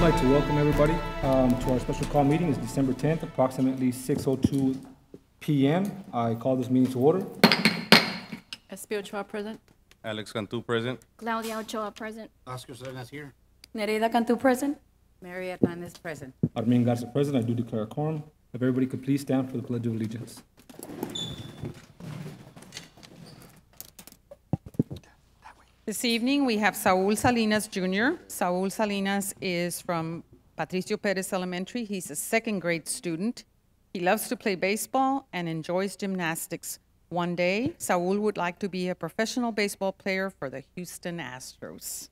like to welcome everybody to our special call meeting. It's December 10th, approximately 6:02 p.m. I call this meeting to order. Espio Ochoa present. Alex Cantu present. Claudia Ochoa present. Oscar Salinas here. Nereida Cantu present. Mary Hernandez present. Armin Garza present. I do declare a quorum. If everybody could please stand for the Pledge of Allegiance. This evening, we have Saul Salinas Jr. Saul Salinas is from Patricio Perez Elementary. He's a second grade student. He loves to play baseball and enjoys gymnastics. One day, Saul would like to be a professional baseball player for the Houston Astros.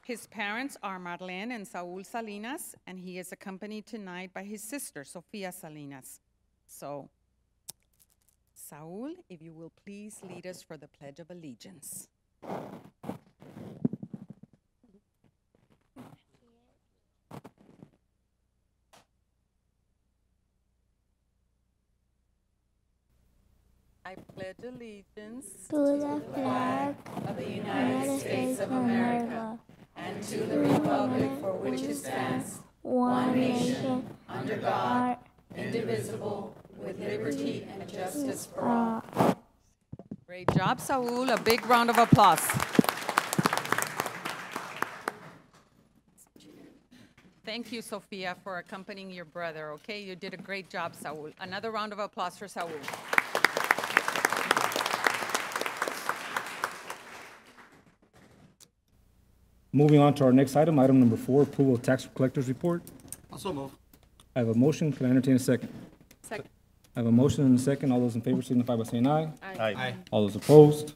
His parents are Marlene and Saul Salinas, and he is accompanied tonight by his sister, Sofia Salinas. So, Saul, if you will please lead us for the Pledge of Allegiance. I pledge allegiance to the flag of the United States of America and to the republic for which it stands, one nation, under God, indivisible, with liberty and justice for all. Great job, Saul. A big round of applause. Thank you, Sophia, for accompanying your brother, okay? You did a great job, Saul. Another round of applause for Saul. Moving on to our next item, item number 4, approval of tax collector's report. Also move. I have a motion. Can I entertain a second? Second. I have a motion and a second. All those in favor signify by saying aye. Aye. All those opposed,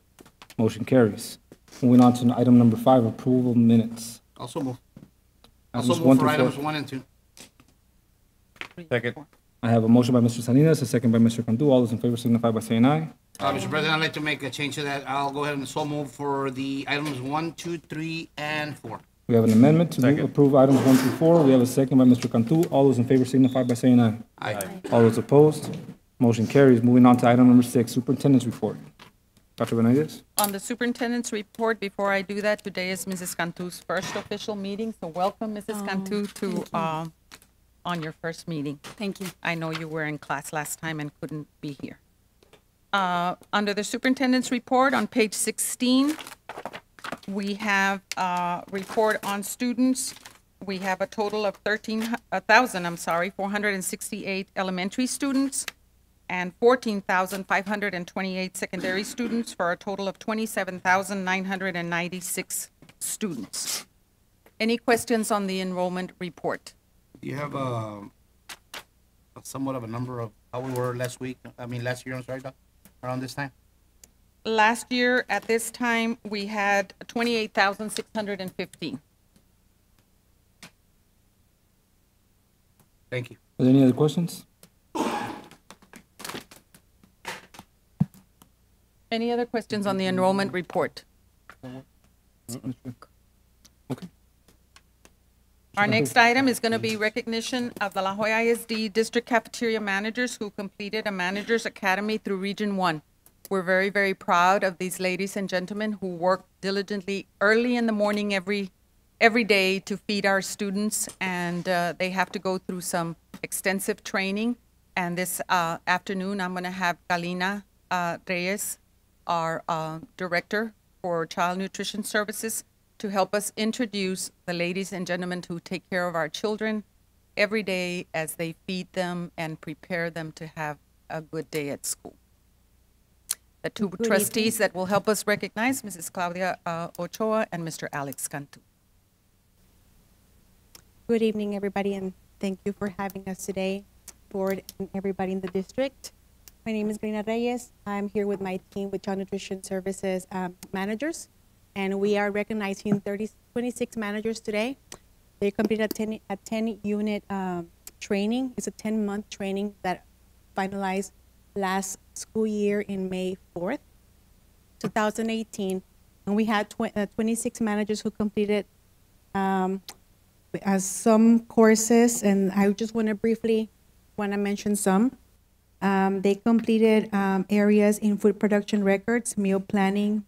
motion carries. Moving on to item number 5, approval of minutes. Also move. Items Also 1 move for through 4. items 1 and 2. Second. I have a motion by Mr. Salinas, a second by Mr. Cantu. All those in favor signify by saying aye. Mr. President, I'd like to make a change to that. I'll go ahead and so move for the items 1, 2, 3, and 4. We have an amendment to Second. approve items 1 through 4. We have a second by Mr. Cantu. All those in favor signify by saying aye. Aye. All those opposed, motion carries. Moving on to item number 6, superintendent's report. Dr. Benavides? On the superintendent's report, before I do that, today is Mrs. Cantu's first official meeting, so welcome, Mrs. Cantu, to on your first meeting. Thank you. I know you were in class last time and couldn't be here. Under the superintendent's report on page 16, we have a report on students. We have a total of 468 elementary students and 14,528 secondary students for a total of 27,996 students. Any questions on the enrollment report? Do you have somewhat of a number of how we were last year, I'm sorry, Doc, around this time? Last year, at this time, we had 28,615. Thank you. Are there any other questions? Any other questions on the enrollment report? Okay. Our next item is going to be recognition of the La Jolla ISD district cafeteria managers who completed a manager's academy through Region 1. We're very, very proud of these ladies and gentlemen who work diligently early in the morning every day to feed our students, and they have to go through some extensive training. And this afternoon, I'm going to have Galina Reyes, our director for Child Nutrition Services, to help us introduce the ladies and gentlemen who take care of our children every day as they feed them and prepare them to have a good day at school. The two trustees that will help us recognize, Mrs. Claudia Ochoa and Mr. Alex Cantu. Good evening, everybody, and thank you for having us today, board and everybody in the district. My name is Galina Reyes. I'm here with my team with Child Nutrition Services managers, and we are recognizing 26 managers today. They completed a 10-unit training. It's a 10-month training that finalized last school year in May 4th, 2018. And we had 26 managers who completed some courses, and I just want to briefly mention some. They completed areas in food production records, meal planning,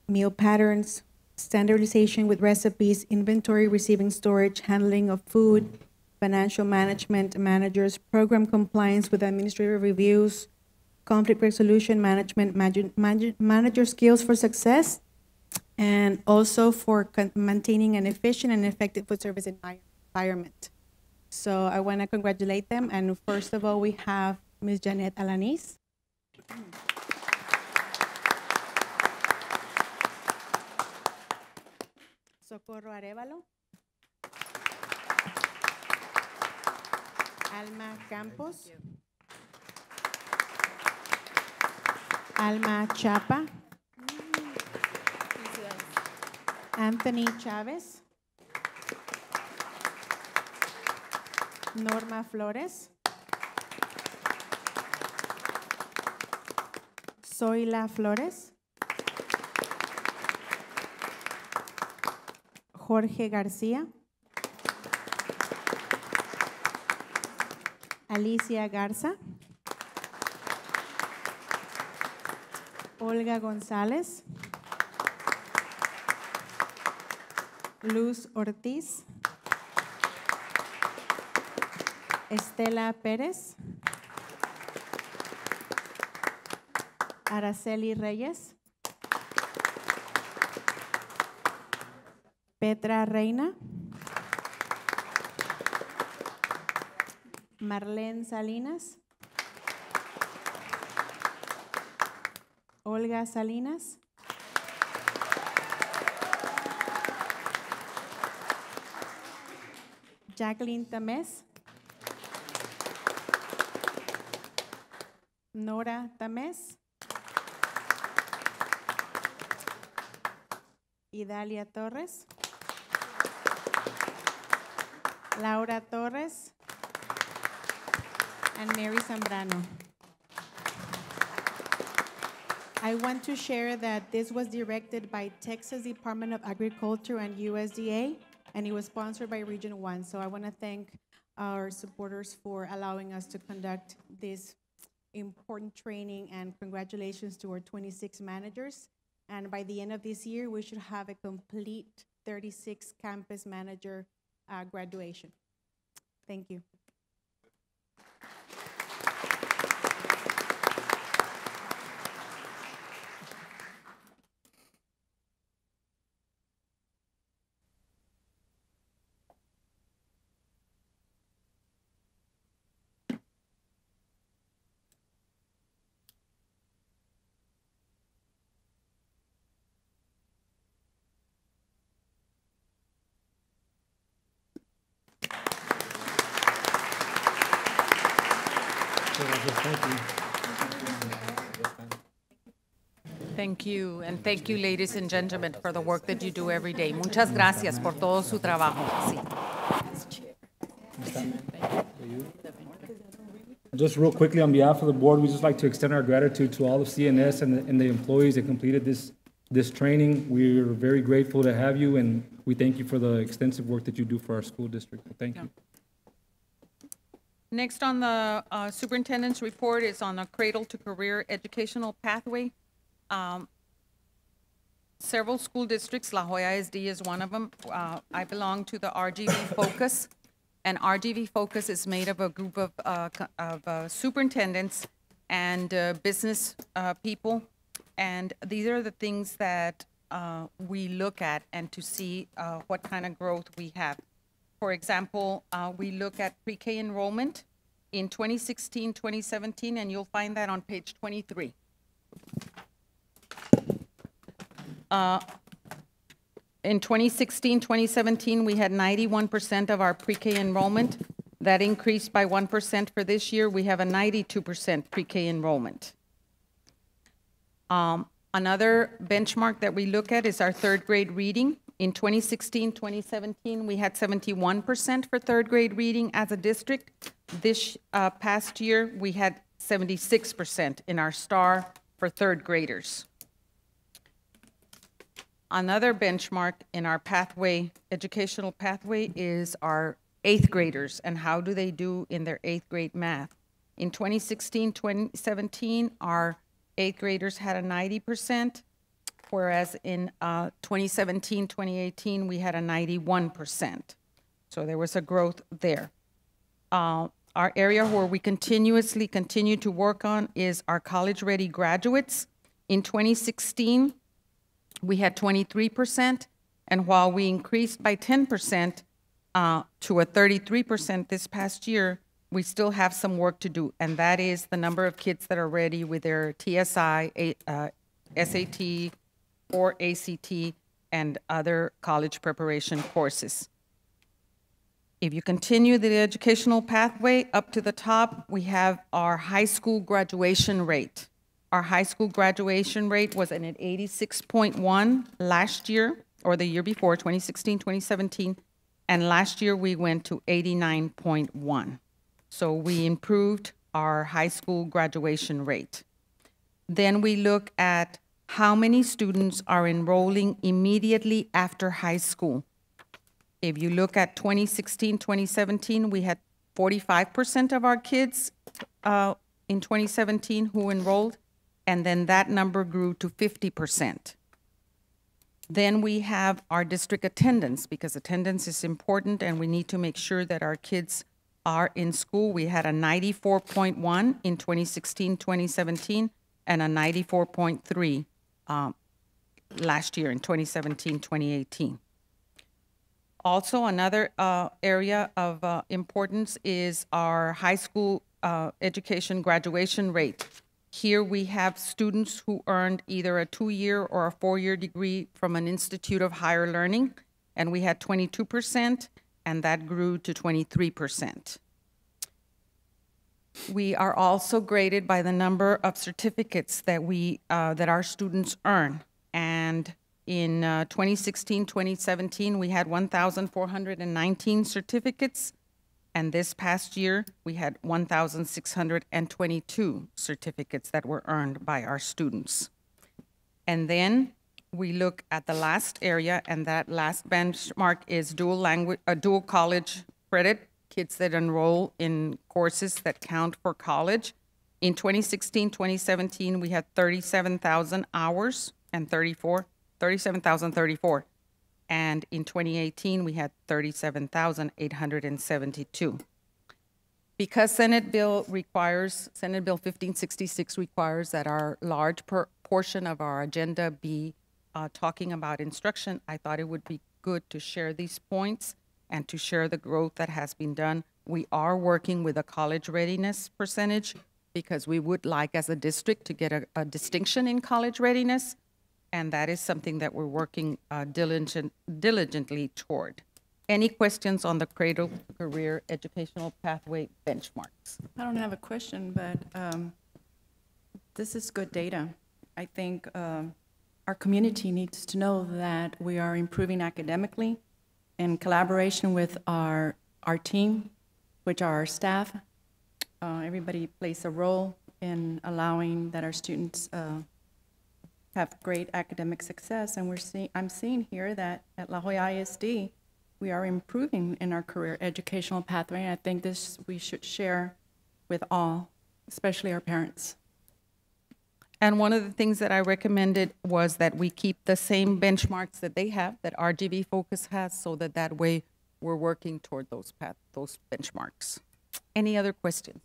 meal patterns, standardization with recipes, inventory, receiving, storage, handling of food, financial management, managers, program compliance with administrative reviews, conflict resolution management, manager skills for success, and also for maintaining an efficient and effective food service environment. So I want to congratulate them. And first of all, we have Ms. Janet Alanis. Socorro Arevalo. Alma Campos. Alma Chapa. Anthony Chavez. Norma Flores. Zoila Flores. Jorge García. Alicia Garza. Olga González. Luz Ortiz. Estela Pérez. Araceli Reyes. Petra Reina. Marlene Salinas. Olga Salinas. Jacqueline Tamés. Nora Tamés. Idalia Torres. Laura Torres. And Mary Zambrano. I want to share that this was directed by Texas Department of Agriculture and USDA, and it was sponsored by Region 1. So I want to thank our supporters for allowing us to conduct this important training, and congratulations to our 26 managers. And by the end of this year, we should have a complete 36 campus manager graduation. Thank you. Thank you, and thank you, ladies and gentlemen, for the work that you do every day. Muchas gracias por todo su trabajo. Sí. Just real quickly, on behalf of the board, we'd just like to extend our gratitude to all of CNS and the employees that completed this training. We're very grateful to have you, and we thank you for the extensive work that you do for our school district. Thank you. Next on the superintendent's report is on a cradle to career educational pathway. Several school districts, La Joya ISD is one of them. I belong to the RGV Focus, and RGV Focus is made of a group of superintendents and business people, and these are the things that we look at and to see what kind of growth we have. For example, we look at pre-K enrollment in 2016, 2017, and you'll find that on page 23. In 2016, 2017, we had 91% of our pre-K enrollment. That increased by 1% for this year. We have a 92% pre-K enrollment. Another benchmark that we look at is our third grade reading. In 2016, 2017, we had 71% for third grade reading as a district. This past year, we had 76% in our STAR for third graders. Another benchmark in our pathway, educational pathway, is our eighth graders and how do they do in their eighth grade math. In 2016, 2017, our eighth graders had a 90%. whereas in 2017, 2018, we had a 91%. So there was a growth there. Our area where we continuously continue to work on is our college-ready graduates. In 2016, we had 23%, and while we increased by 10% to a 33% this past year, we still have some work to do, and that is the number of kids that are ready with their TSI, SAT, or ACT, and other college preparation courses. If you continue the educational pathway up to the top, we have our high school graduation rate. Our high school graduation rate was at 86.1 last year, or the year before, 2016, 2017, and last year we went to 89.1. So we improved our high school graduation rate. Then we look at how many students are enrolling immediately after high school. If you look at 2016, 2017, we had 45% of our kids in 2017 who enrolled, and then that number grew to 50%. Then we have our district attendance, because attendance is important and we need to make sure that our kids are in school. We had a 94.1 in 2016, 2017, and a 94.3 last year in 2017, 2018. Also, another area of importance is our high school education graduation rate. Here we have students who earned either a 2-year or a 4-year degree from an institute of higher learning, and we had 22%, and that grew to 23%. We are also graded by the number of certificates that that our students earn, and in 2016, 2017, we had 1,419 certificates, and this past year, we had 1,622 certificates that were earned by our students. And then we look at the last area, and that last benchmark is dual college credit, kids that enroll in courses that count for college. In 2016, 2017, we had 37,000 hours and 37,034. And in 2018, we had 37,872. Because Senate Bill 1566 requires that our large portion of our agenda be talking about instruction, I thought it would be good to share these points and to share the growth that has been done. We are working with a college readiness percentage because we would like, as a district, to get a distinction in college readiness. And that is something that we're working diligently toward. Any questions on the Cradle to Career Educational Pathway benchmarks? I don't have a question, but this is good data. I think our community needs to know that we are improving academically in collaboration with our team, which are our staff. Everybody plays a role in allowing that our students have great academic success, and I'm seeing here that at La Jolla ISD, we are improving in our career educational pathway, and I think this we should share with all, especially our parents. And one of the things that I recommended was that we keep the same benchmarks that they have, that RGV Focus has, so that way we're working toward those benchmarks. Any other questions?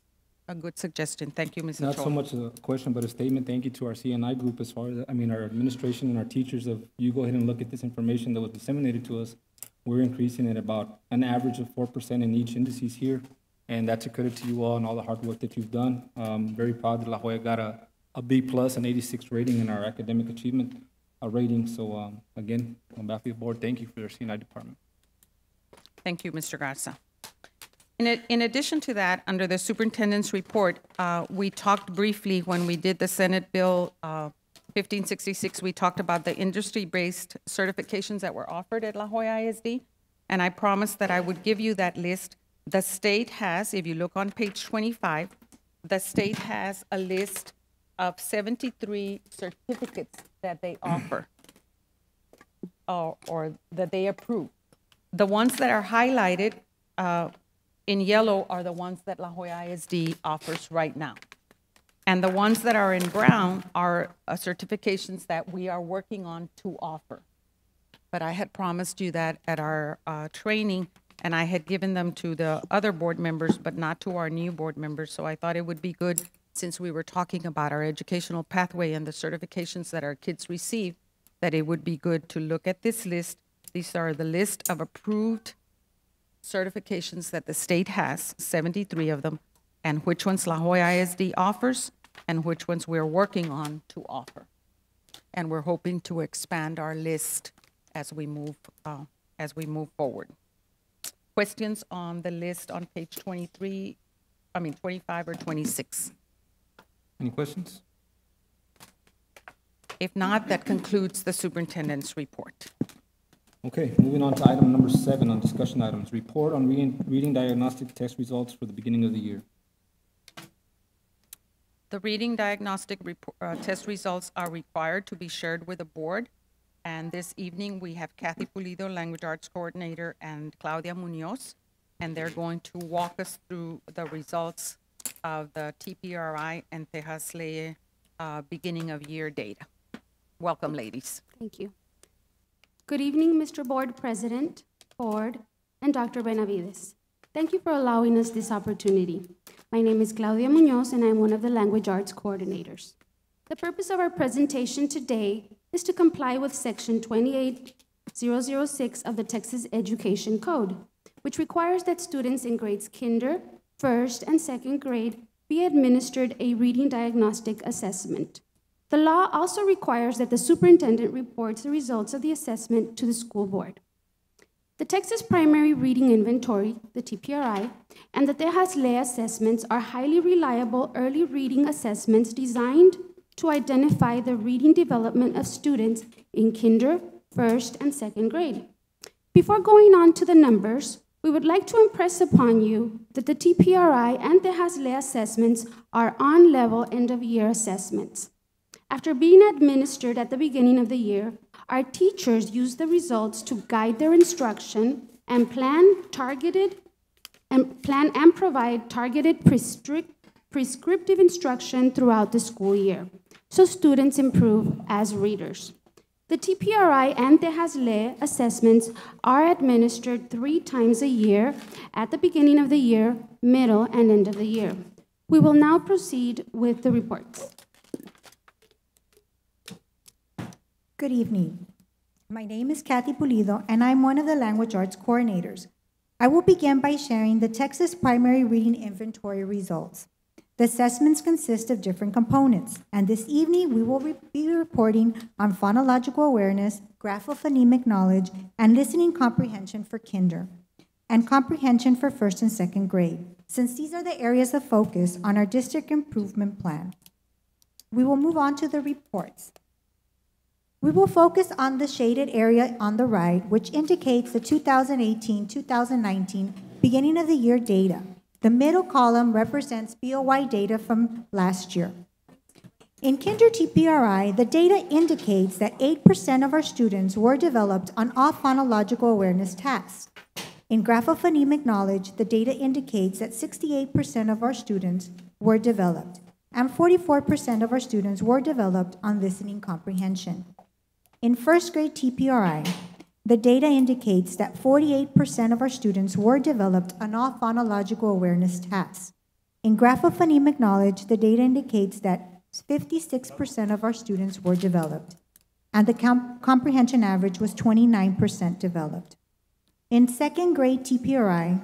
A good suggestion. Thank you, Mrs. Not so Choi. much a question, but a statement. Thank you to our CNI group as far as, our administration and our teachers of, you go ahead and look at this information that was disseminated to us. We're increasing at about an average of 4% in each indices here. And that's a credit to you all and all the hard work that you've done. Very proud that La Jolla got a B plus, an 86 rating in our academic achievement rating. So again, on behalf of the board, thank you for your CNI department. Thank you, Mr. Garza. In addition to that, under the superintendent's report, we talked briefly when we did the Senate Bill 1566, we talked about the industry-based certifications that were offered at La Jolla ISD, and I promised that I would give you that list. The state has, if you look on page 25, the state has a list of 73 certificates that they offer or that they approve. The ones that are highlighted in yellow are the ones that La Jolla ISD offers right now. And the ones that are in brown are certifications that we are working on to offer. But I had promised you that at our training, and I had given them to the other board members, but not to our new board members. So I thought it would be good, since we were talking about our educational pathway and the certifications that our kids receive, that it would be good to look at this list. These are the list of approved certifications that the state has, 73 of them, and which ones La Joya ISD offers and which ones we're working on to offer. And we're hoping to expand our list as we move forward. Questions on the list on page 25 or 26? Any questions? If not, that concludes the superintendent's report. Okay, moving on to item number 7 on discussion items. Report on reading diagnostic test results for the beginning of the year. The reading diagnostic test results are required to be shared with the board. And this evening, we have Kathy Pulido, Language Arts Coordinator, and Claudia Munoz, and they're going to walk us through the results of the TPRI and Tejas Leye beginning of year data. Welcome, ladies. Thank you. Good evening, Mr. Board President, Board, and Dr. Benavides. Thank you for allowing us this opportunity. My name is Claudia Munoz, and I'm one of the Language Arts Coordinators. The purpose of our presentation today is to comply with Section 28006 of the Texas Education Code, which requires that students in grades kinder, first, and second grade be administered a reading diagnostic assessment. The law also requires that the superintendent reports the results of the assessment to the school board. The Texas Primary Reading Inventory, the TPRI, and the Tejas Leye assessments are highly reliable early reading assessments designed to identify the reading development of students in kinder, first, and second grade. Before going on to the numbers, we would like to impress upon you that the TPRI and Tejas Leye assessments are on-level end-of-year assessments. After being administered at the beginning of the year, our teachers use the results to guide their instruction and provide targeted prescriptive instruction throughout the school year, so students improve as readers. The TPRI and Tejas Leye assessments are administered 3 times a year at the beginning of the year, middle, and end of the year. We will now proceed with the reports. Good evening. My name is Kathy Pulido, and I'm one of the Language Arts Coordinators. I will begin by sharing the Texas Primary Reading Inventory results. The assessments consist of different components, and this evening we will be reporting on phonological awareness, graphophonemic knowledge, and listening comprehension for kinder, and comprehension for first and second grade, since these are the areas of focus on our district improvement plan. We will move on to the reports. We will focus on the shaded area on the right, which indicates the 2018-2019 beginning of the year data. The middle column represents BOY data from last year. In Kinder TPRI, the data indicates that 8% of our students were developed on all phonological awareness tasks. In graphophonemic knowledge, the data indicates that 68% of our students were developed, and 44% of our students were developed on listening comprehension. In first grade TPRI, the data indicates that 48% of our students were developed on all phonological awareness tasks. In graphophonemic knowledge, the data indicates that 56% of our students were developed, and the comprehension average was 29% developed. In second grade TPRI,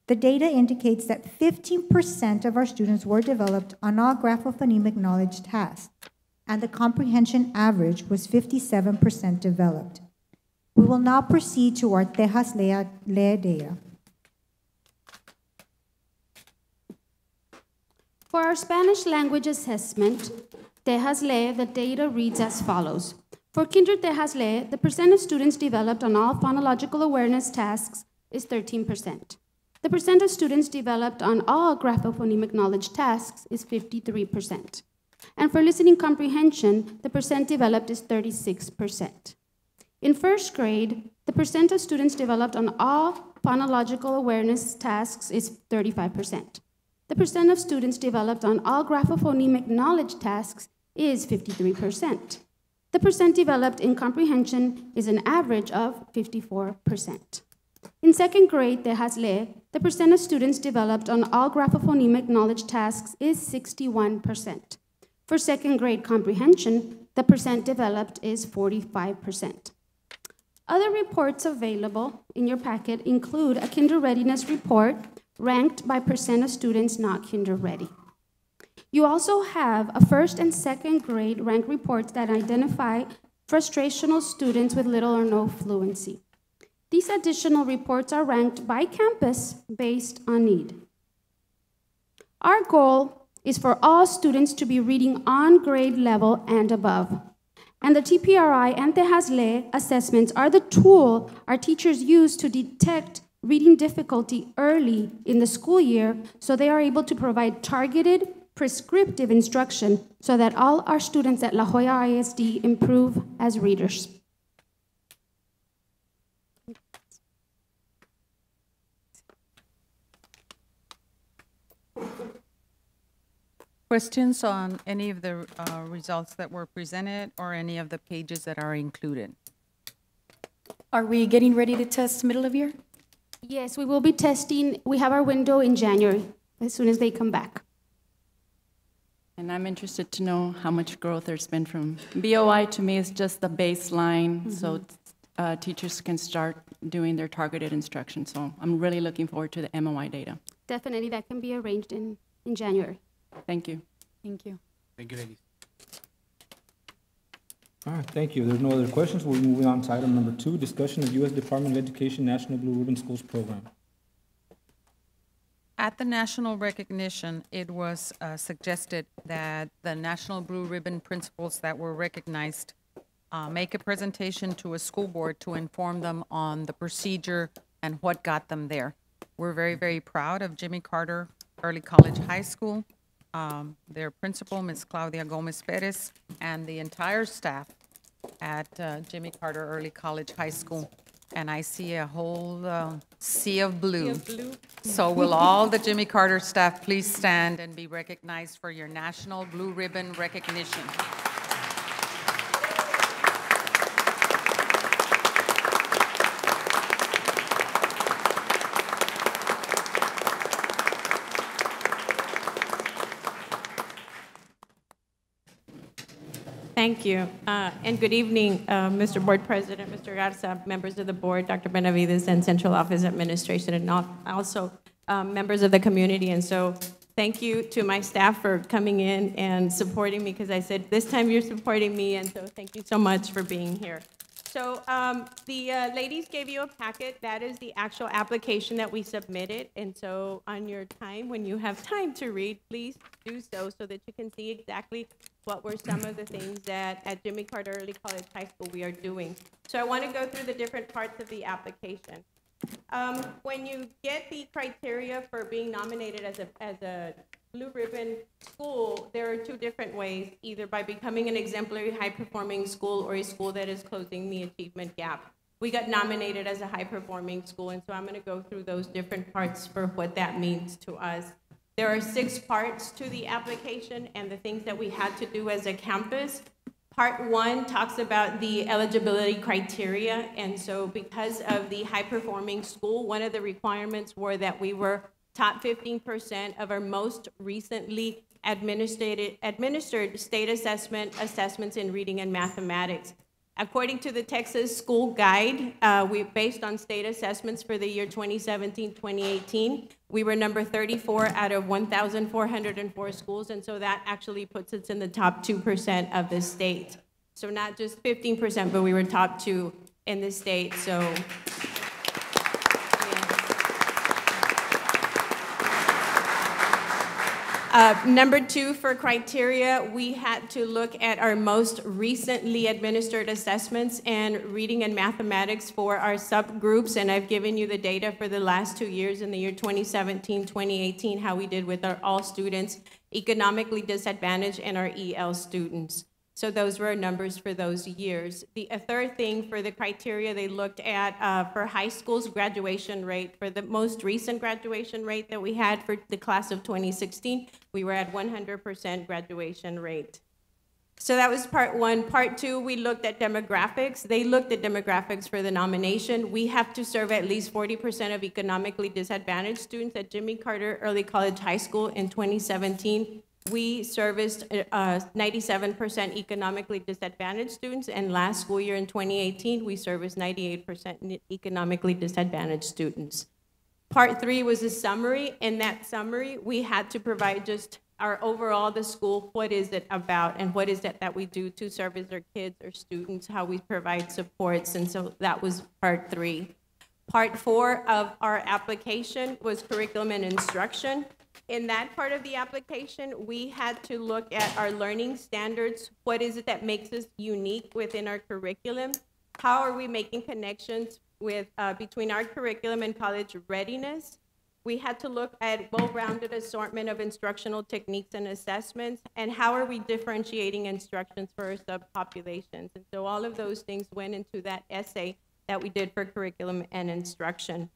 the data indicates that 15% of our students were developed on all graphophonemic knowledge tasks, and the comprehension average was 57% developed. We will now proceed to our Tejas Leye data. For our Spanish language assessment, Tejas Leye, the data reads as follows. For Kinder Tejas Leye, the percent of students developed on all phonological awareness tasks is 13%. The percent of students developed on all graphophonemic knowledge tasks is 53%. And for listening comprehension, the percent developed is 36%. In first grade, the percent of students developed on all phonological awareness tasks is 35%. The percent of students developed on all graphophonemic knowledge tasks is 53%. The percent developed in comprehension is an average of 54%. In second grade, the percent of students developed on all graphophonemic knowledge tasks is 61%. For second grade comprehension, the percent developed is 45%. Other reports available in your packet include a kinder readiness report ranked by percent of students not kinder ready. You also have a first and second grade rank reports that identify frustrational students with little or no fluency. These additional reports are ranked by campus based on need. Our goal is for all students to be reading on grade level and above. And the TPRI and TEJASLE assessments are the tool our teachers use to detect reading difficulty early in the school year so they are able to provide targeted, prescriptive instruction so that all our students at La Joya ISD improve as readers. Questions on any of the results that were presented or any of the pages that are included? Are we getting ready to test middle of year? Yes, we will be testing. We have our window in January, as soon as they come back. And I'm interested to know how much growth there's been from BOI. To me, is just the baseline, so teachers can start doing their targeted instruction. So I'm really looking forward to the MOI data. Definitely, that can be arranged in January. Thank you. Thank you. Thank you, ladies. All right, thank you. There's no other questions. We're moving on to item number 2, discussion of U.S. Department of Education National Blue Ribbon Schools Program. At the national recognition, it was suggested that the National Blue Ribbon principals that were recognized make a presentation to a school board to inform them on the procedure and what got them there. We're very, very proud of Jimmy Carter Early College High School, their principal, Ms. Claudia Gomez Perez, and the entire staff at Jimmy Carter Early College High School. And I see a whole sea of blue. So will all the Jimmy Carter staff please stand and be recognized for your National Blue Ribbon recognition? Thank you. And good evening, Mr. Board President, Mr. Garza, members of the board, Dr. Benavides, and Central Office Administration, and also members of the community. And so thank you to my staff for coming in and supporting me, because I said, this time you're supporting me, and so thank you so much for being here. So the ladies gave you a packet. That is the actual application that we submitted. And so on your time, when you have time to read, please do so that you can see exactly what were some of the things that at Jimmy Carter Early College High School we are doing. So I want to go through the different parts of the application. When you get the criteria for being nominated as a Blue Ribbon school, there are two different ways, either by becoming an exemplary high-performing school or a school that is closing the achievement gap. We got nominated as a high-performing school, and so I'm going to go through those different parts for what that means to us. There are 6 parts to the application and the things that we had to do as a campus. Part 1 talks about the eligibility criteria, and so because of the high-performing school, one of the requirements were that we were top 15% of our most recently administered state assessments in reading and mathematics. According to the Texas School Guide, based on state assessments for the year 2017-2018, we were number 34 out of 1,404 schools, and so that actually puts us in the top 2% of the state. So not just 15%, but we were top 2 in the state, so. Number 2 for criteria, we had to look at our most recently administered assessments and reading and mathematics for our subgroups, and I've given you the data for the last 2 years in the year 2017, 2018, how we did with our all students, economically disadvantaged, and our EL students. So those were our numbers for those years. The third thing for the criteria they looked at for high school's graduation rate, for the most recent graduation rate that we had for the class of 2016, we were at 100% graduation rate. So that was part one. Part two, we looked at demographics. They looked at demographics for the nomination. We have to serve at least 40% of economically disadvantaged students at Jimmy Carter Early College High School in 2017. We serviced 97% economically disadvantaged students, and last school year in 2018, we serviced 98% economically disadvantaged students. Part three was a summary. In that summary, we had to provide just our overall, the school, what is it about, and what is it that we do to service our kids or students, how we provide supports, and so that was part three. Part four of our application was curriculum and instruction. In that part of the application, we had to look at our learning standards. What is it that makes us unique within our curriculum? How are we making connections with between our curriculum and college readiness? We had to look at well-rounded assortment of instructional techniques and assessments, and how are we differentiating instructions for our subpopulations? And so all of those things went into that essay that we did for curriculum and instruction.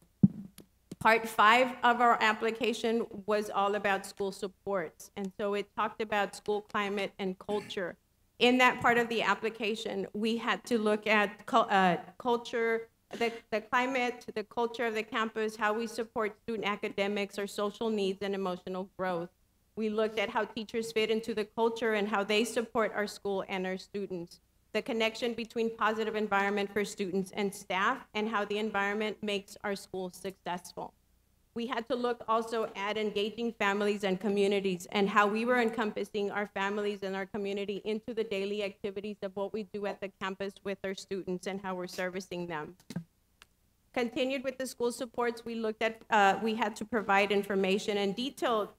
Part five of our application was all about school supports. And so it talked about school climate and culture. In that part of the application, we had to look at culture, the climate, the culture of the campus, how we support student academics, our social needs, and emotional growth. We looked at how teachers fit into the culture and how they support our school and our students. The connection between positive environment for students and staff, and how the environment makes our school successful. We had to look also at engaging families and communities, and how we were encompassing our families and our community into the daily activities of what we do at the campus with our students and how we're servicing them. Continued with the school supports, we looked at, we had to provide information and detailed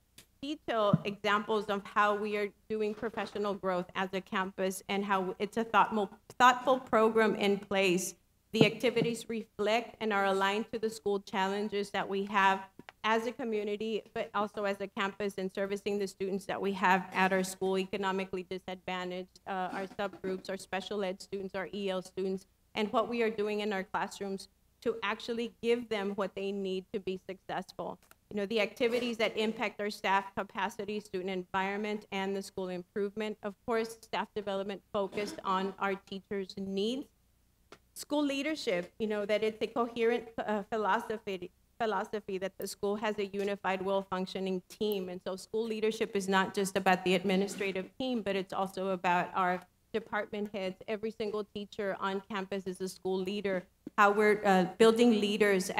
examples of how we are doing professional growth as a campus, and how it's a thoughtful program in place. The activities reflect and are aligned to the school challenges that we have as a community, but also as a campus, and servicing the students that we have at our school, economically disadvantaged, our subgroups, our special ed students, our EL students, and what we are doing in our classrooms to actually give them what they need to be successful. You know, the activities that impact our staff capacity, student environment, and the school improvement. Of course, staff development focused on our teachers' needs. School leadership, you know, that it's a coherent philosophy that the school has a unified, well-functioning team. And so school leadership is not just about the administrative team, but it's also about our department heads. Every single teacher on campus is a school leader. How we're building leaders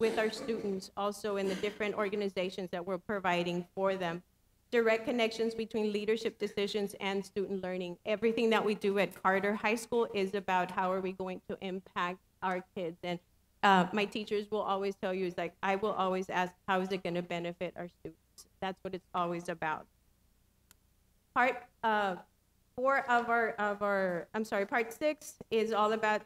with our students, also in the different organizations that we're providing for them. Direct connections between leadership decisions and student learning. Everything that we do at Carter High School is about how are we going to impact our kids. And my teachers will always tell you, it's like, I will always ask, how is it going to benefit our students? That's what it's always about. Part six is all about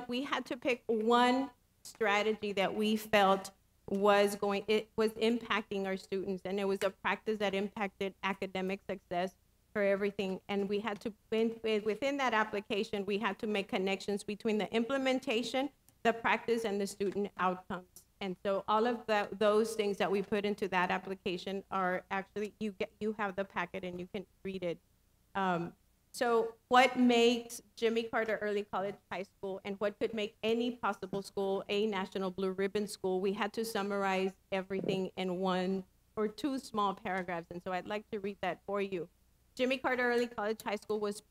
we had to pick one strategy that we felt was impacting our students, and it was a practice that impacted academic success for everything. And we had to, within that application, we had to make connections between the implementation, the practice, and the student outcomes. And so all of those things that we put into that application are actually, you have the packet and you can read it. So what makes Jimmy Carter Early College High School, and what could make any possible school a National Blue Ribbon school? We had to summarize everything in one or two small paragraphs, and so I'd like to read that for you. Jimmy Carter Early College High School was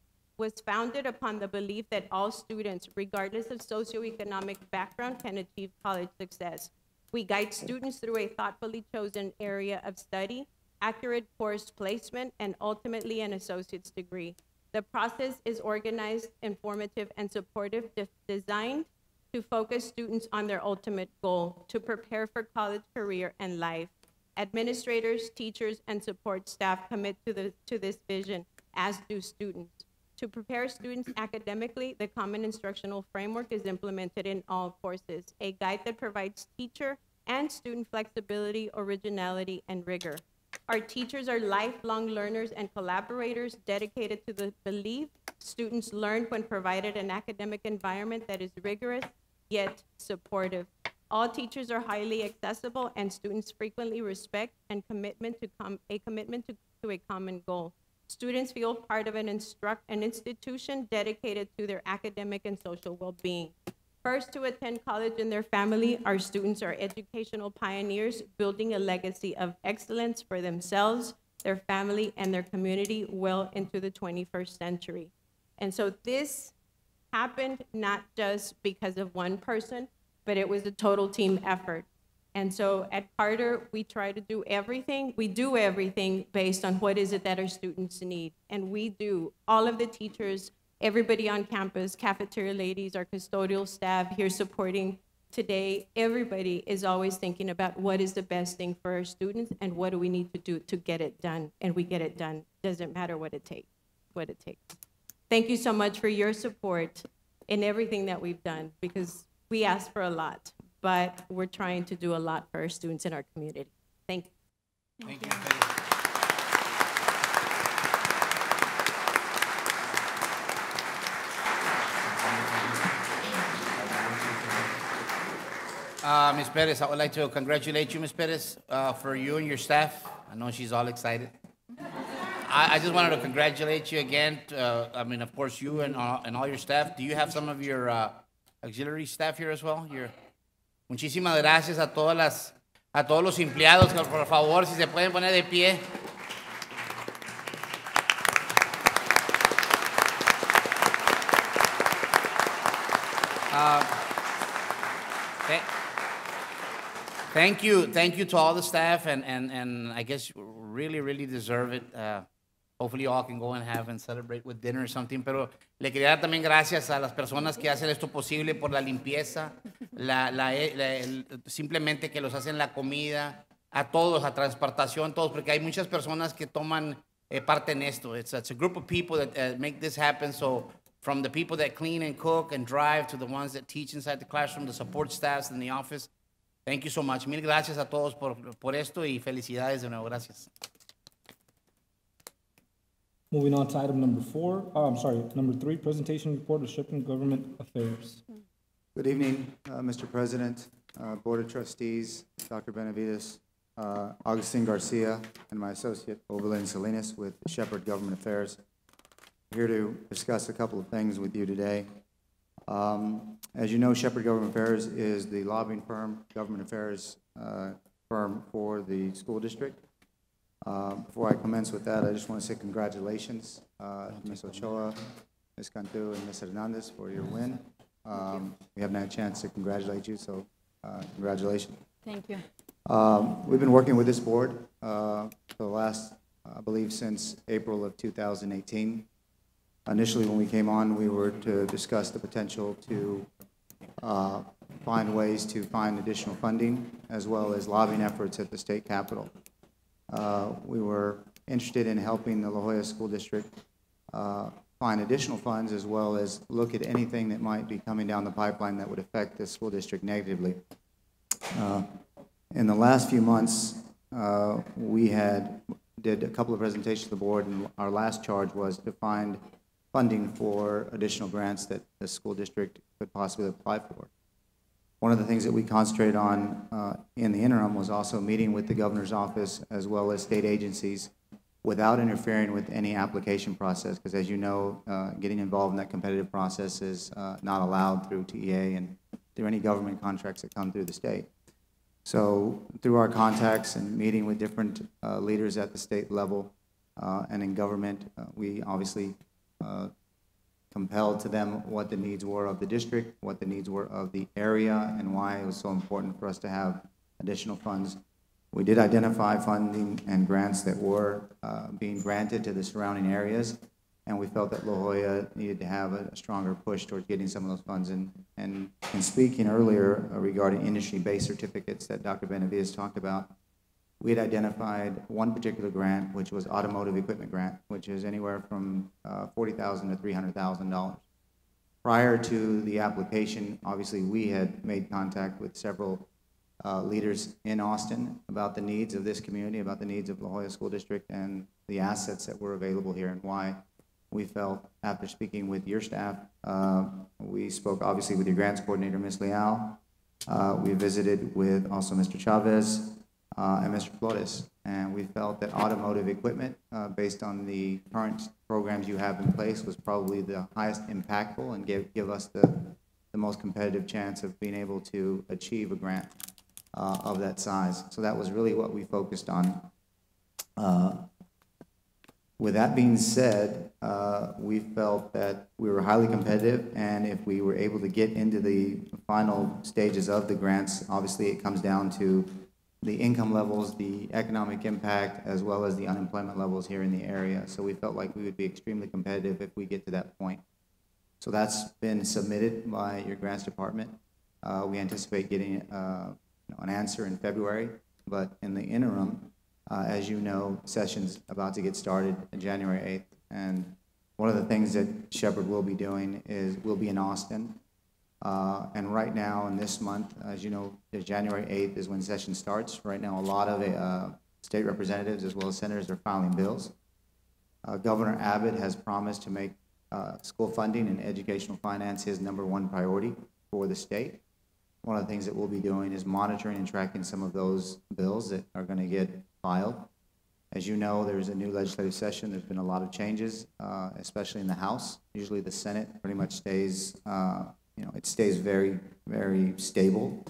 founded upon the belief that all students, regardless of socioeconomic background, can achieve college success. We guide students through a thoughtfully chosen area of study, accurate course placement, and ultimately an associate's degree. The process is organized, informative, and supportive, designed to focus students on their ultimate goal, to prepare for college, career, and life. Administrators, teachers, and support staff commit to this vision, as do students. To prepare students academically, the Common Instructional Framework is implemented in all courses, a guide that provides teacher and student flexibility, originality, and rigor. Our teachers are lifelong learners and collaborators dedicated to the belief students learn when provided an academic environment that is rigorous yet supportive. All teachers are highly accessible, and students frequently respect and a commitment to a common goal. Students feel part of an institution dedicated to their academic and social well-being. First to attend college in their family, our students are educational pioneers building a legacy of excellence for themselves, their family, and their community well into the 21st century. And so this happened not just because of one person, but it was a total team effort. And so at Carter, we try to do everything. We do everything based on what is it that our students need. And we do. All of the teachers, everybody on campus, cafeteria ladies, our custodial staff here supporting today, everybody is always thinking about what is the best thing for our students and what do we need to do to get it done. And we get it done. Doesn't matter what it takes. Thank you so much for your support in everything that we've done, because we ask for a lot, but we're trying to do a lot for our students in our community. Thank you. Thank you. Ms. Perez, I would like to congratulate you, Ms. Perez, for you and your staff. I know she's all excited. I just wanted to congratulate you again. I mean, of course, you and all your staff. Do you have some of your auxiliary staff here as well? Muchísimas gracias a todos los empleados. Por favor, si se pueden poner de pie. Thank you to all the staff, and I guess you really deserve it. Hopefully you all can go and have and celebrate with dinner or something, pero le quería dar también gracias a las personas que hacen esto posible por la limpieza, simplemente que los hacen la comida, a todos, a transportación, todos, porque hay muchas personas que toman parte en esto. It's a group of people that make this happen, so from the people that clean and cook and drive to the ones that teach inside the classroom, the support staffs in the office. Thank you so much. Mil gracias a todos por esto y felicidades de nuevo. Gracias. Moving on to item number 3, presentation report of Shipping Government Affairs. Good evening, Mr. President, Board of Trustees, Dr. Benavides, Augustine Garcia, and my associate, Oberlin Salinas with Shepherd Government Affairs. Here to discuss a couple of things with you today. As you know, Shepherd Government Affairs is the lobbying firm, government affairs firm for the school district. Before I commence with that, I just want to say congratulations to Ms. Ochoa, Ms. Cantu, and Ms. Hernandez for your win. We haven't had a chance to congratulate you, so congratulations. Thank you. We've been working with this board for the last, I believe, since April of 2018. Initially, when we came on, we were to discuss the potential to find ways to find additional funding, as well as lobbying efforts at the state capitol. We were interested in helping the La Jolla School District find additional funds, as well as look at anything that might be coming down the pipeline that would affect the school district negatively. In the last few months, we did a couple of presentations to the board, and our last charge was to find funding for additional grants that the school district could possibly apply for. One of the things that we concentrated on in the interim was also meeting with the governor's office as well as state agencies without interfering with any application process, because as you know, getting involved in that competitive process is not allowed through TEA and through any government contracts that come through the state. So through our contacts and meeting with different leaders at the state level and in government, we obviously compelled to them what the needs were of the district, what the needs were of the area, and why it was so important for us to have additional funds. We did identify funding and grants that were being granted to the surrounding areas, and we felt that La Jolla needed to have a stronger push towards getting some of those funds. And in speaking earlier regarding industry-based certificates that Dr. Benavides talked about, we had identified one particular grant, which was automotive equipment grant, which is anywhere from $40,000 to $300,000. Prior to the application, obviously we had made contact with several leaders in Austin about the needs of this community, about the needs of La Jolla School District, and the assets that were available here, and why we felt, after speaking with your staff, we spoke obviously with your grants coordinator, Ms. Leal. We visited with also Mr. Chavez and Mr. Flores, and we felt that automotive equipment, based on the current programs you have in place, was probably the highest impactful and give us the most competitive chance of being able to achieve a grant of that size. So that was really what we focused on. With that being said, we felt that we were highly competitive, and if we were able to get into the final stages of the grants, obviously it comes down to the income levels, the economic impact, as well as the unemployment levels here in the area. So we felt like we would be extremely competitive if we get to that point. So that's been submitted by your grants department. We anticipate getting an answer in February, but in the interim, as you know, session's about to get started on January 8th, and one of the things that Shepherd will be doing is we'll be in Austin, and right now in this month, as you know, January 8th is when session starts. Right now, a lot of state representatives as well as senators are filing bills. Governor Abbott has promised to make school funding and educational finance his #1 priority for the state. One of the things that we'll be doing is monitoring and tracking some of those bills that are going to get filed. As you know, there's a new legislative session. There's been a lot of changes, especially in the House. Usually the Senate pretty much stays, it stays very, very stable.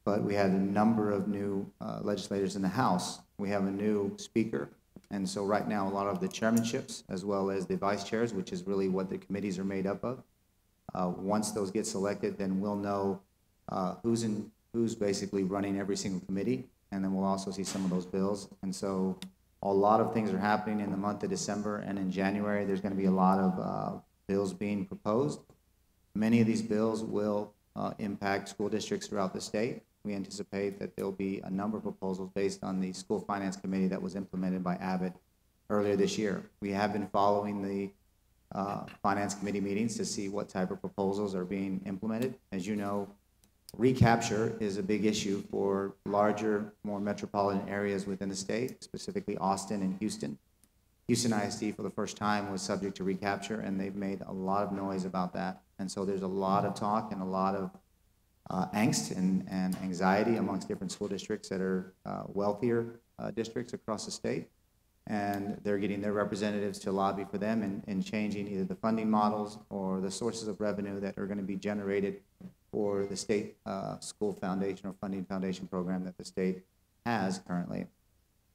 But we had a number of new legislators in the House. We have a new speaker. And so right now, a lot of the chairmanships, as well as the vice chairs, which is really what the committees are made up of, once those get selected, then we'll know who's basically running every single committee, and then we'll also see some of those bills. And so a lot of things are happening in the month of December, and in January there's going to be a lot of bills being proposed. Many of these bills will impact school districts throughout the state. We anticipate that there'll be a number of proposals based on the school finance committee that was implemented by Abbott earlier this year. We have been following the finance committee meetings to see what type of proposals are being implemented. As you know, recapture is a big issue for larger, more metropolitan areas within the state, specifically Austin and Houston. Houston ISD for the first time was subject to recapture, and they've made a lot of noise about that. And so there's a lot of talk and a lot of angst and anxiety amongst different school districts that are wealthier districts across the state. And they're getting their representatives to lobby for them and changing either the funding models or the sources of revenue that are going to be generated for the state school foundation or funding foundation program that the state has currently.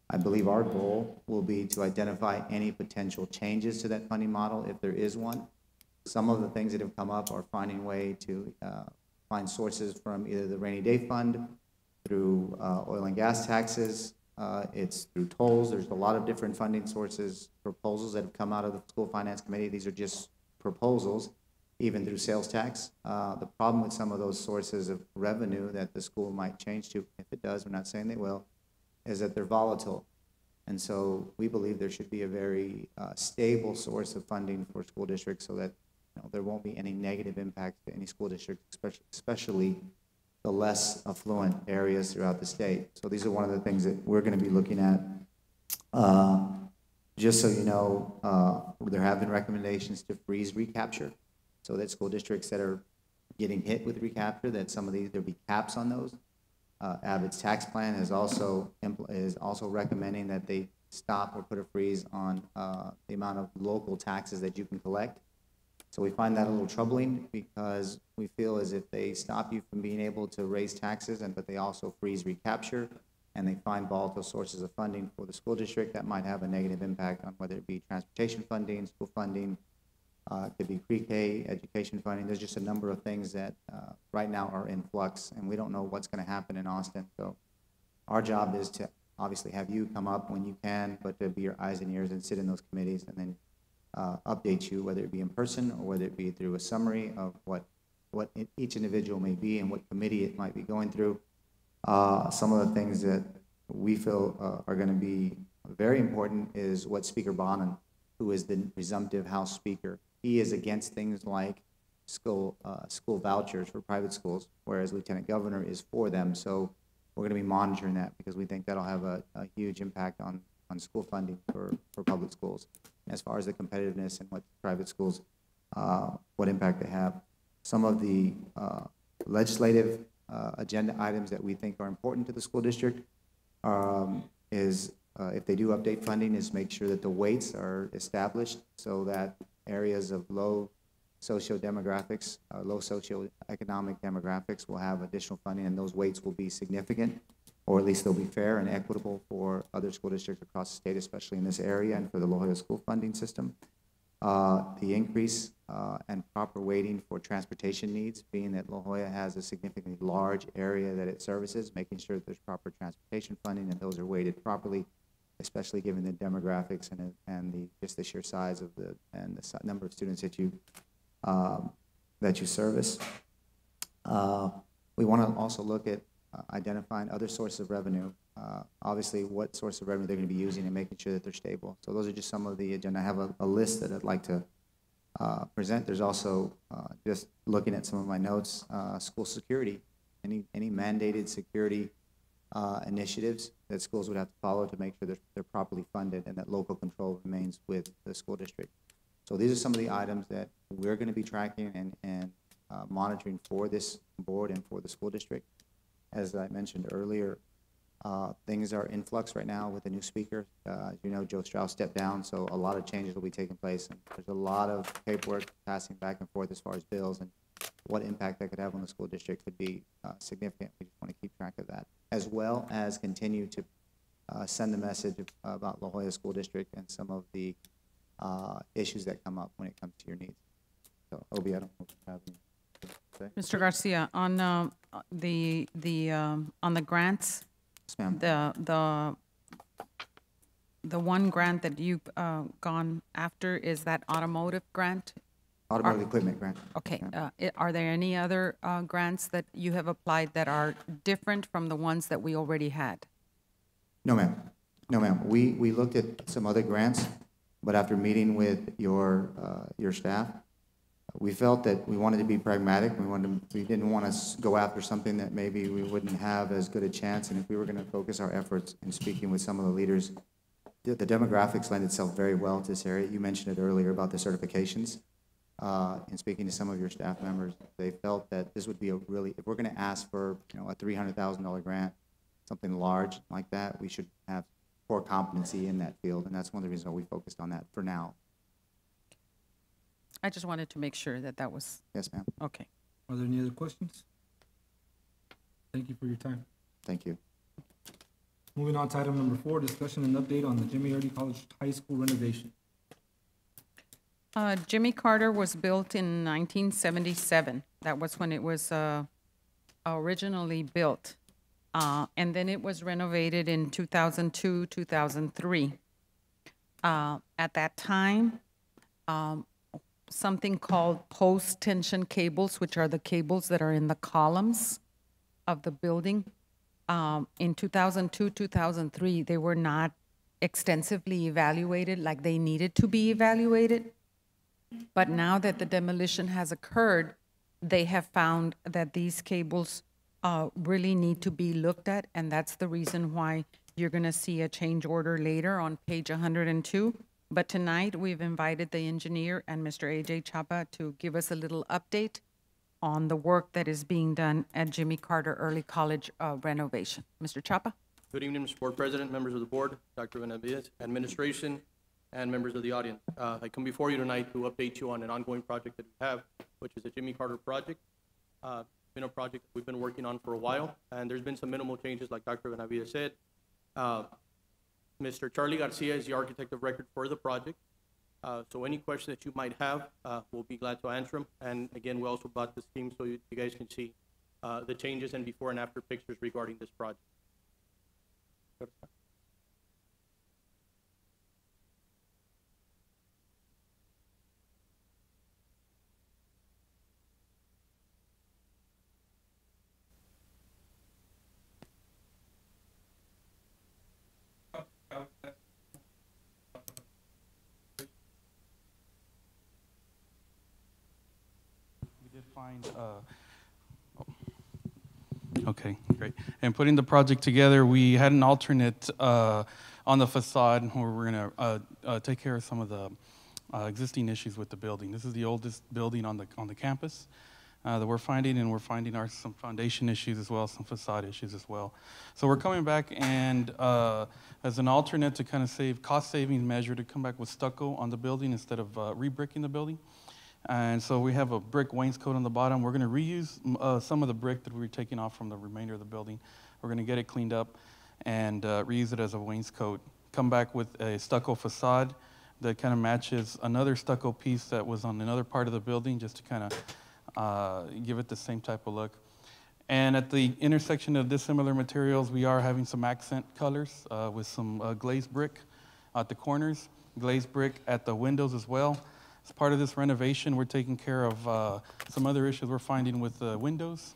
I believe our goal will be to identify any potential changes to that funding model if there is one. Some of the things that have come up are finding a way to find sources from either the rainy day fund, through oil and gas taxes, it's through tolls. There's a lot of different funding sources, proposals that have come out of the school finance committee. These are just proposals, even through sales tax. The problem with some of those sources of revenue that the school might change to, if it does, we're not saying they will, is that they're volatile. And so we believe there should be a very stable source of funding for school districts so that there won't be any negative impact to any school district, especially the less affluent areas throughout the state. So these are one of the things that we're going to be looking at. Just so you know, there have been recommendations to freeze recapture so that school districts that are getting hit with recapture, that some of these, there'll be caps on those. Abbott's tax plan is also recommending that they stop or put a freeze on the amount of local taxes that you can collect. So we find that a little troubling because we feel as if they stop you from being able to raise taxes, but they also freeze recapture, and they find volatile sources of funding for the school district that might have a negative impact on whether it be transportation funding, school funding, could be pre-K, education funding. There's just a number of things that right now are in flux, and we don't know what's going to happen in Austin. So our job is to obviously have you come up when you can, but to be your eyes and ears and sit in those committees and then update you, whether it be in person or whether it be through a summary of what each individual may be and what committee it might be going through. Some of the things that we feel are going to be very important is what Speaker Bonin, who is the presumptive House Speaker, he is against things like school vouchers for private schools, whereas Lieutenant Governor is for them. So we're going to be monitoring that because we think that'll have a huge impact on school funding for public schools. As far as the competitiveness and what private schools, what impact they have. Some of the legislative agenda items that we think are important to the school district is if they do update funding, is make sure that the weights are established so that areas of low socio-demographics, low socioeconomic demographics will have additional funding, and those weights will be significant, or at least they'll be fair and equitable for other school districts across the state, especially in this area, and for the La Jolla school funding system. The increase and proper weighting for transportation needs, being that La Jolla has a significantly large area that it services, making sure that there's proper transportation funding and those are weighted properly, especially given the demographics and just the sheer size of the number of students that you service. We want to also look at identifying other sources of revenue. Obviously, what source of revenue they're going to be using and making sure that they're stable. So those are just some of the agenda. I have a list that I'd like to present. There's also, just looking at some of my notes, school security. Any mandated security initiatives that schools would have to follow to make sure they're properly funded and that local control remains with the school district. So these are some of the items that we're going to be tracking and monitoring for this board and for the school district. As I mentioned earlier, things are in flux right now with the new speaker. As you know, Joe Strauss stepped down, so a lot of changes will be taking place. And there's a lot of paperwork passing back and forth as far as bills, and what impact that could have on the school district could be significant. We just want to keep track of that, as well as continue to send the message about La Jolla School District and some of the issues that come up when it comes to your needs. So, Obi, I don't know if you have anything to say. Mr. Garcia, on the grants, Yes, ma'am. the one grant that you've gone after is that automotive grant? Automotive equipment grant. Okay. Yeah. Are there any other grants that you have applied that are different from the ones that we already had? No, ma'am. No, ma'am. We looked at some other grants, but after meeting with your staff, we felt that we wanted to be pragmatic. We didn't want to go after something that maybe we wouldn't have as good a chance. And if we were going to focus our efforts in speaking with some of the leaders, the demographics lend itself very well to this area. You mentioned it earlier about the certifications. In speaking to some of your staff members, they felt that this would be if we're going to ask for a $300,000 grant, something large like that, we should have core competency in that field, and that's one of the reasons why we focused on that for now. I just wanted to make sure that was. Yes, ma'am. Okay. Are there any other questions? Thank you for your time. Thank you. Moving on to item number 4, discussion and update on the Jimmy Early College High School renovation. Jimmy Carter was built in 1977. That was when it was originally built. And then it was renovated in 2002, 2003. At that time, something called post-tension cables, which are the cables that are in the columns of the building. In 2002, 2003, they were not extensively evaluated like they needed to be evaluated. But now that the demolition has occurred, they have found that these cables really need to be looked at, and that's the reason why you're going to see a change order later on page 102. But tonight, we've invited the engineer and Mr. A.J. Chapa to give us a little update on the work that is being done at Jimmy Carter Early College renovation. Mr. Chapa? Good evening, Mr. Board President, members of the board, Dr. Benavides, administration, and members of the audience. I come before you tonight to update you on an ongoing project that we have, which is the Jimmy Carter project. It's been a project we've been working on for a while, and there's been some minimal changes, like Dr. Benavides said. Mr. Charlie Garcia is the architect of record for the project. So any questions that you might have, we'll be glad to answer them. And again, we also brought this team so you guys can see the changes and before and after pictures regarding this project. Okay, great. And putting the project together, we had an alternate on the facade where we're going to take care of some of the existing issues with the building. This is the oldest building on the campus that we're finding, and we're finding some foundation issues as well, some facade issues as well. So we're coming back and as an alternate to kind of save cost savings measure to come back with stucco on the building instead of re-bricking the building. And so we have a brick wainscot on the bottom. We're going to reuse some of the brick that we were taking off from the remainder of the building. We're going to get it cleaned up and reuse it as a wainscot. Come back with a stucco facade that kind of matches another stucco piece that was on another part of the building, just to kind of give it the same type of look. And at the intersection of dissimilar materials, we are having some accent colors with some glazed brick at the corners, glazed brick at the windows as well. As part of this renovation, we're taking care of some other issues we're finding with the windows.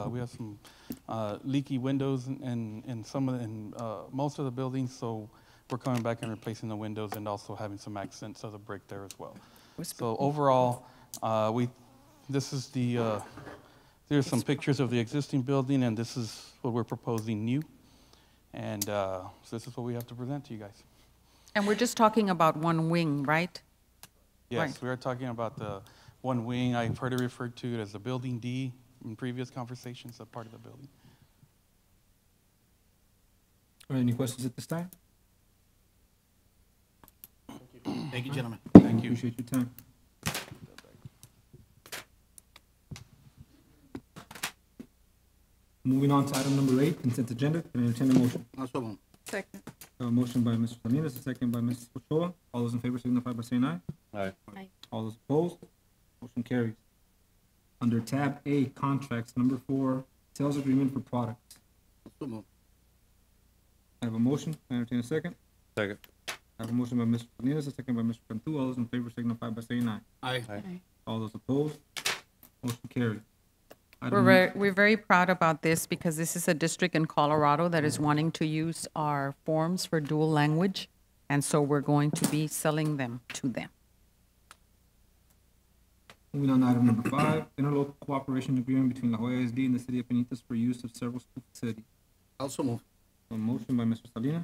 We have some leaky windows in most of the buildings, so we're coming back and replacing the windows and also having some accents of the brick there as well. So overall, there's some pictures of the existing building, and this is what we're proposing new. And so this is what we have to present to you guys. And we're just talking about one wing, right? Yes, Right. we are talking about the one wing. I've heard it referred to as the Building D in previous conversations, a part of the building. All right, any questions at this time? Thank you, gentlemen. Thank you. Appreciate your time. Moving on to item number 8, consent agenda. Can I entertain a motion? Also moved. Second. A motion by Mr. Salinas, a second by Ms. Ochoa. All those in favor signify by saying aye. Aye. All those opposed, motion carries. Under tab A, contracts, number 4, sales agreement for products. Also moved. I have a motion. Can I entertain a second? Second. I have a motion by Mr. Salinas, a second by Mr. Cantu. All those in favor signify by saying aye. Aye. All those opposed, motion carries. We're very proud about this because this is a district in Colorado that is wanting to use our forms for dual language, and so we're going to be selling them to them. Moving on to item number 5, interlocal cooperation agreement between La Joya ISD and the city of Penitas for use of several school facilities. Also moved. A motion by Mr. Salinas,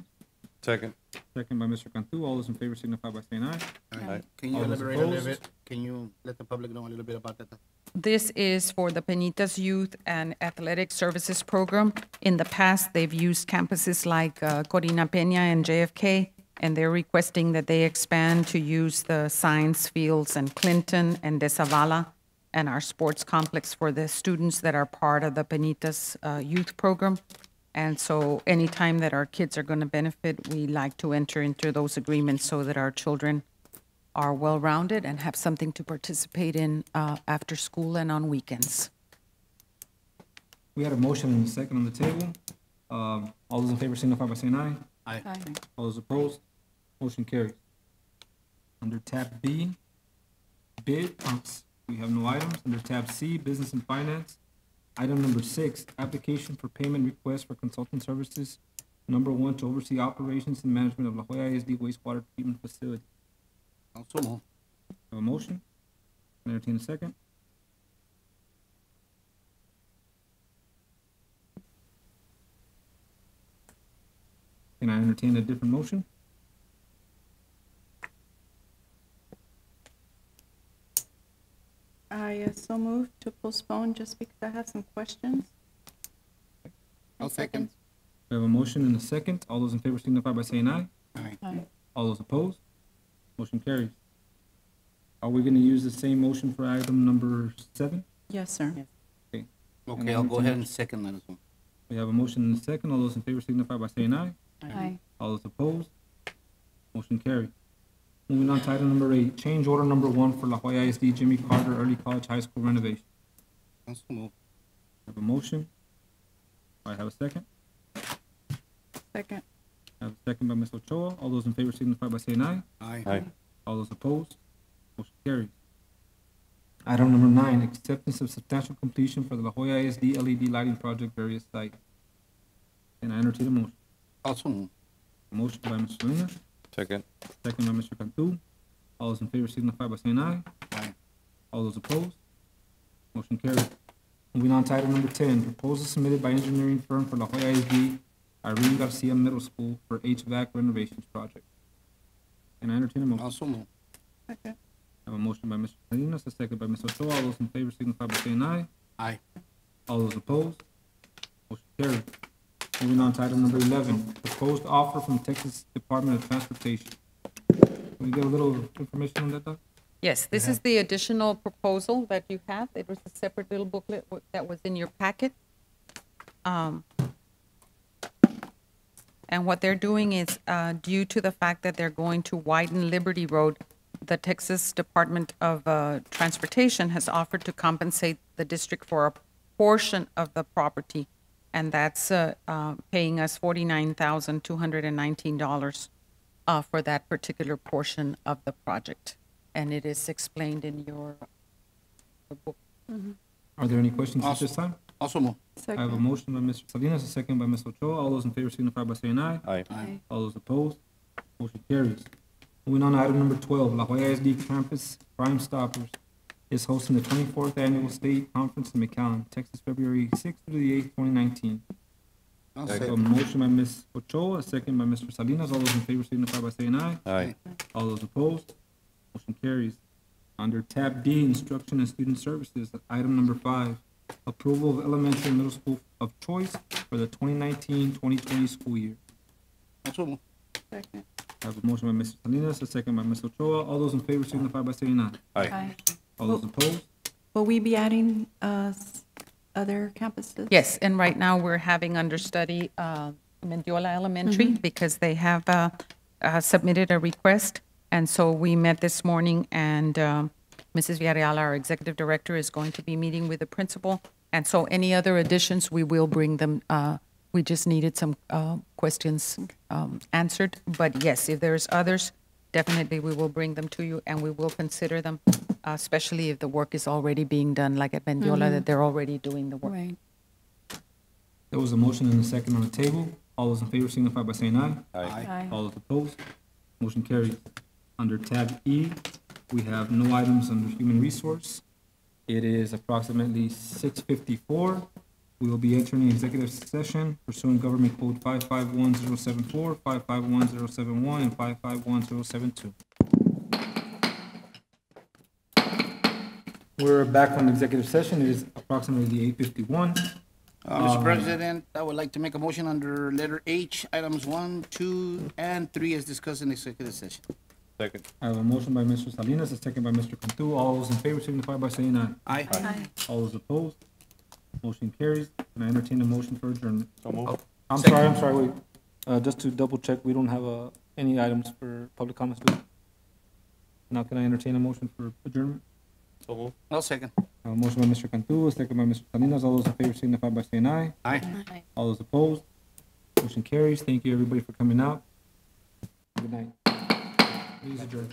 Second. second by Mr. Cantu. All those in favor signify by saying aye. Aye. Can you All those elaborate a little opposed? bit? Can you let the public know a little bit about that? This is for the Penitas Youth and Athletic Services Program. In the past, they've used campuses like Corina Peña and JFK, and they're requesting that they expand to use the science fields and Clinton and De Zavala and our sports complex for the students that are part of the Penitas Youth Program. And so anytime that our kids are going to benefit, we like to enter into those agreements so that our children are well-rounded and have something to participate in after school and on weekends. We had a motion and a second on the table. All those in favor signify by saying aye. Aye. All those opposed, motion carries. Under tab B, bid, we have no items. Under tab C, business and finance, item number 6, application for payment request for consultant services. Number 1, to oversee operations and management of La Joya ISD wastewater treatment facility. Also moved. Have a motion? Can I entertain a second? Can I entertain a different motion? I so moved to postpone just because I have some questions. I'll second. We have a motion and a second. All those in favor signify by saying aye. Aye. All those opposed? Motion carries. Are we gonna use the same motion for item number 7? Yes, sir. Okay, I'll go ahead and second that as well. We have a motion and a second. All those in favor signify by saying aye. Aye. All those opposed? Motion carried. Moving on to item number 8, change order number 1 for La Joya ISD Jimmy Carter Early College High School renovation. Also moved. I have a motion. I have a second. Second. I have a second by Ms. Ochoa. All those in favor signify by saying aye. Aye. All those opposed? Motion carries. Item number 9, acceptance of substantial completion for the La Joya ISD LED lighting project, various sites. And I entertain a motion. Also moved. A motion by Mr. Salinas, Second. second by Mr. Cantu. All those in favor signify by saying aye. Aye. All those opposed? Motion carries. Moving on to item number 10, proposal submitted by engineering firm for La Joya ISD, Irene Garcia Middle School for HVAC renovations project. Can I entertain a motion? Also move. I have a motion by Mr. Salinas, a second by Ms. Ochoa. All those in favor signify by saying aye. Aye. All those opposed? Motion carried. Moving on to item number 11, proposed offer from Texas Department of Transportation. Can we get a little information on that, Doc? Yes, this is the additional proposal that you have. It was a separate little booklet that was in your packet. And what they're doing is, due to the fact that they're going to widen Liberty Road, the Texas Department of Transportation has offered to compensate the district for a portion of the property, and that's paying us $49,219 for that particular portion of the project. And it is explained in your book. Are there any questions at this time? Also move. I have a motion by Mr. Salinas, a second by Ms. Ochoa. All those in favor signify by saying aye. Aye. All those opposed? Motion carries. Moving on to item number 12, La Joya ISD Campus Crime Stoppers is hosting the 24th Annual State Conference in McAllen, Texas, February 6th through the 8th, 2019. I'll I have a second. motion by Ms. Ochoa, a second by Mr. Salinas. All those in favor signify by saying aye. Aye. All those opposed? Motion carries. Under tab D, Instruction and Student Services, item number 5, approval of elementary and middle school of choice for the 2019-2020 school year. Also move. I have a motion by Mr. Salinas, a second by Ms. Ochoa. All those in favor signify by saying aye. Aye. All those opposed? Will we be adding other campuses? Yes, and right now we're having understudy Mendiola Elementary because they have submitted a request. And so we met this morning, and Mrs. Villarreal, our executive director, is going to be meeting with the principal. And so any other additions, we will bring them. We just needed some questions answered. But yes, if there's others, definitely we will bring them to you, and we will consider them, especially if the work is already being done, like at Mendiola, that they're already doing the work. Right. There was a motion and a second on the table. All those in favor signify by saying aye. Aye. All those opposed? Motion carries. Under tab E, we have no items under human resource. It is approximately 6:54. We will be entering executive session pursuant Government Code 551074, 551071, and 551072. We're back on executive session. It is approximately 8:51. Mr. President, I would like to make a motion under letter H, items 1, 2, and 3 as discussed in executive session. Second. I have a motion by Mr. Salinas, a second by Mr. Cantu. All those in favor signify by saying aye. Aye. All those opposed? Motion carries. Can I entertain a motion for adjournment? So move. I'm sorry, wait. Just to double check, we don't have any items for public comments, do we? Now, can I entertain a motion for adjournment? So move. I'll second. I have a motion by Mr. Cantu, a second by Mr. Salinas. All those in favor signify by saying aye. Aye. All those opposed? Motion carries. Thank you, everybody, for coming out. Good night. Please adjourn.